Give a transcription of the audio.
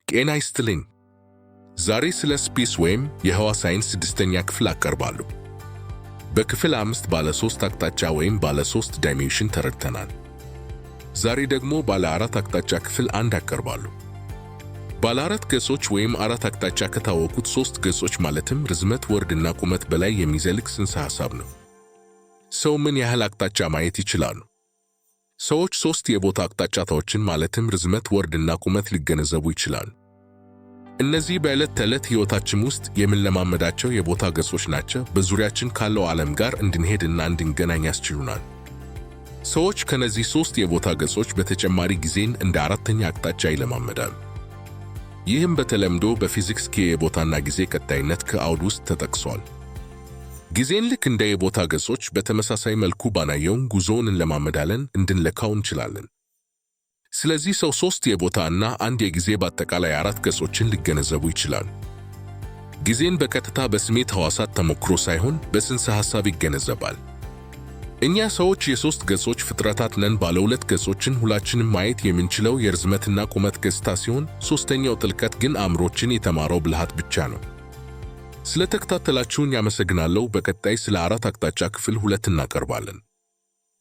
ጤና ይስጥልኝ። ዛሬ ስለ ስፔስ ወይም የህዋ ሳይንስ ስድስተኛ ክፍል አቀርባለሁ። በክፍል 5 ባለ 3 አቅጣጫ ወይም ባለ 3 ዳይሜንሽን ተረድተናል። ዛሬ ደግሞ ባለ 4 አቅጣጫ ክፍል 1 አቀርባለሁ። ባለ 4 ገጾች ወይም 4 አቅጣጫ ከታወቁት 3 ገጾች ማለትም ርዝመት፣ ወርድና ቁመት በላይ የሚዘልቅ ጽንሰ ሐሳብ ነው። ሰው ምን ያህል አቅጣጫ ማየት ይችላሉ? ሰዎች 3 የቦታ አቅጣጫታዎችን ማለትም ርዝመት፣ ወርድና ቁመት ሊገነዘቡ ይችላሉ። እነዚህ በዕለት ተዕለት ሕይወታችን ውስጥ የምንለማመዳቸው የቦታ ገጾች ናቸው። በዙሪያችን ካለው ዓለም ጋር እንድንሄድና እንድንገናኝ ያስችሉናል። ሰዎች ከነዚህ 3 የቦታ ገጾች በተጨማሪ ጊዜን እንደ አራተኛ አቅጣጫ ይለማመዳሉ። ይህም በተለምዶ በፊዚክስ የቦታና ጊዜ ቀጣይነት ከአውድ ውስጥ ተጠቅሷል። ጊዜን ልክ እንደ የቦታ ገጾች በተመሳሳይ መልኩ ባናየውን ጉዞውን እንለማመዳለን፣ እንድንለካው እንችላለን። ስለዚህ ሰው 3 የቦታ እና 1 የጊዜ በአጠቃላይ 4 ገጾችን ሊገነዘቡ ይችላሉ። ጊዜን በቀጥታ በስሜት ሕዋሳት ተሞክሮ ሳይሆን በጽንሰ ሐሳብ ይገነዘባል። እኛ ሰዎች የ3 ገጾች ፍጥረታት ነን። ባለ 2 ገጾችን ሁላችንም ማየት የምንችለው የርዝመትና ቁመት ገጽታ ሲሆን፣ ሦስተኛው ጥልቀት ግን አእምሮችን የተማረው ብልሃት ብቻ ነው። ስለተከታተላችሁን ያመሰግናለሁ። በቀጣይ ስለ 4 አቅጣጫ ክፍል 2 እናቀርባለን።